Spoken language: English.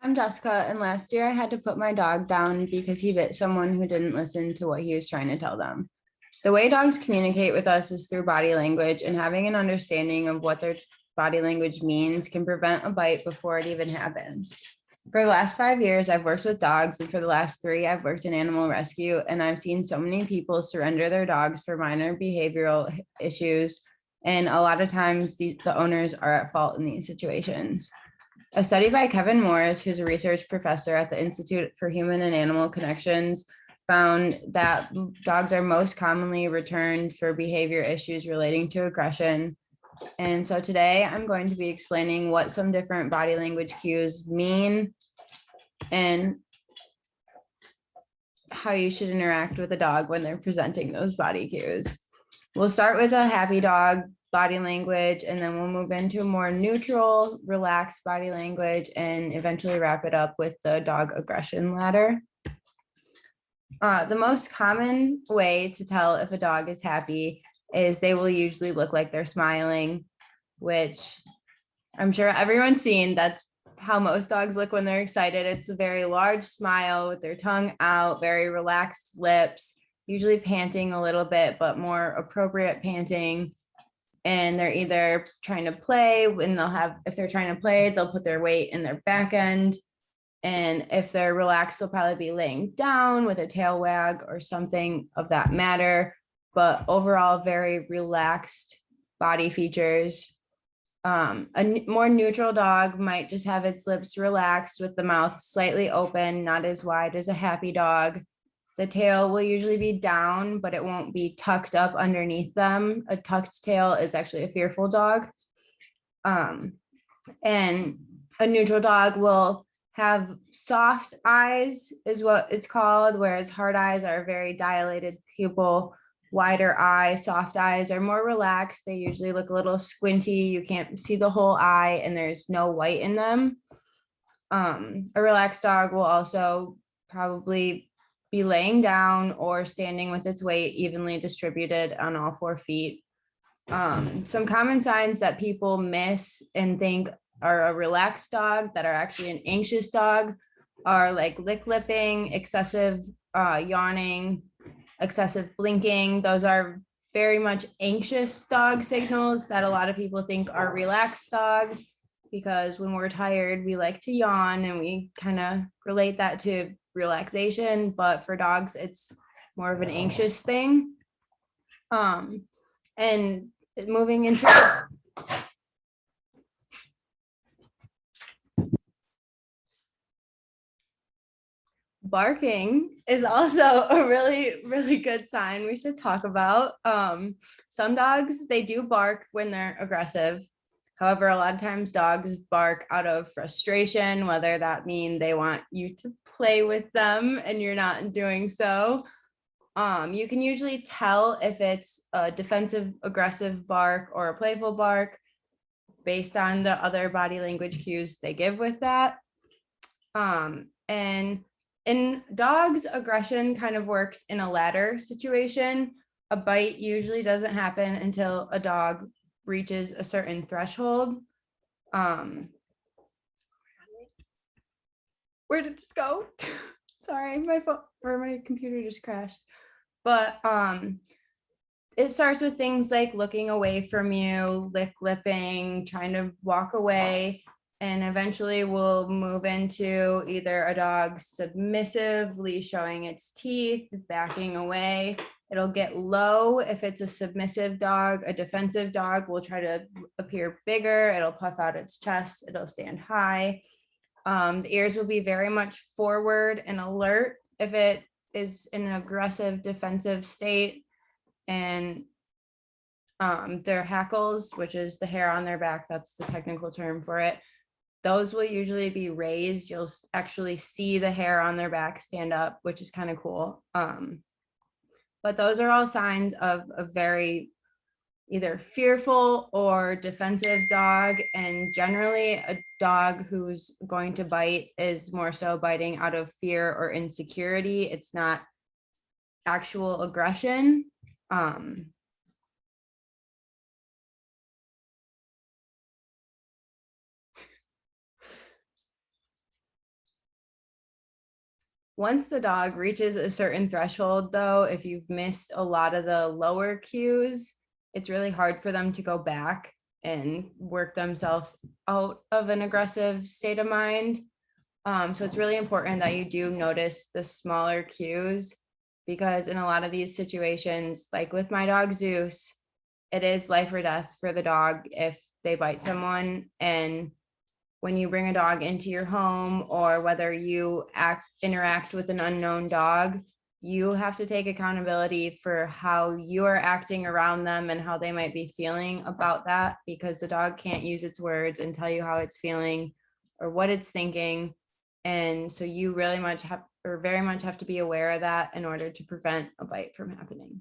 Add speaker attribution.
Speaker 1: I'm Jessica, and last year I had to put my dog down because he bit someone who didn't listen to what he was trying to tell them. The way dogs communicate with us is through body language, and having an understanding of what their body language means can prevent a bite before it even happens. For the last 5 years, I've worked with dogs, and for the last three, I've worked in animal rescue, and I've seen so many people surrender their dogs for minor behavioral issues. And a lot of times, the owners are at fault in these situations. A study by Kevin Morris, who's a research professor at the Institute for Human and Animal Connections, found that dogs are most commonly returned for behavior issues relating to aggression. And so today I'm going to be explaining what some different body language cues mean and how you should interact with a dog when they're presenting those body cues. We'll start with a happy dog body language, and then we'll move into more neutral, relaxed body language, and eventually wrap it up with the dog aggression ladder. The most common way to tell if a dog is happy is they will usually look like they're smiling, which I'm sure everyone's seen. That's how most dogs look when they're excited. It's a very large smile with their tongue out, very relaxed lips, usually panting a little bit, but more appropriate panting. And they're either trying to play, when if they're trying to play, they'll put their weight in their back end. And if they're relaxed, they'll probably be laying down with a tail wag or something of that matter. But overall, very relaxed body features. A more neutral dog might just have its lips relaxed with the mouth slightly open, not as wide as a happy dog. The tail will usually be down, but it won't be tucked up underneath them. A tucked tail is actually a fearful dog. And a neutral dog will have soft eyes, is what it's called, whereas hard eyes are very dilated pupil. Wider eyes, soft eyes are more relaxed. They usually look a little squinty. You can't see the whole eye, and there's no white in them. A relaxed dog will also probably be laying down or standing with its weight evenly distributed on all 4 feet. Some common signs that people miss and think are a relaxed dog that are actually an anxious dog are like lipping, excessive yawning, excessive blinking. Those are very much anxious dog signals that a lot of people think are relaxed dogs, because when we're tired, we like to yawn, and we kind of relate that to relaxation. But for dogs, it's more of an anxious thing. And moving into barking is also a really, really good sign we should talk about. Some dogs, they do bark when they're aggressive. However, a lot of times dogs bark out of frustration, whether that mean they want you to play with them and you're not doing so. You can usually tell if it's a defensive, aggressive bark or a playful bark based on the other body language cues they give with that. And in dogs, aggression kind of works in a ladder situation. A bite usually doesn't happen until a dog reaches a certain threshold. Where did this go? Sorry, my phone or my computer just crashed. But it starts with things like looking away from you, lipping, trying to walk away, and eventually we'll move into either a dog submissively showing its teeth, backing away. It'll get low if it's a submissive dog. A defensive dog will try to appear bigger. It'll puff out its chest. It'll stand high. The ears will be very much forward and alert if it is in an aggressive defensive state. And their hackles, which is the hair on their back, that's the technical term for it, those will usually be raised. You'll actually see the hair on their back stand up, which is kind of cool. But those are all signs of a very either fearful or defensive dog. And generally a dog who's going to bite is more so biting out of fear or insecurity. It's not actual aggression. Once the dog reaches a certain threshold, though, if you've missed a lot of the lower cues, it's really hard for them to go back and work themselves out of an aggressive state of mind. So it's really important that you do notice the smaller cues, because in a lot of these situations, like with my dog Zeus, it is life or death for the dog if they bite someone. And when you bring a dog into your home, or whether you interact with an unknown dog, you have to take accountability for how you are acting around them and how they might be feeling about that, because the dog can't use its words and tell you how it's feeling or what it's thinking. And so you really much have, or very much have to be aware of that in order to prevent a bite from happening.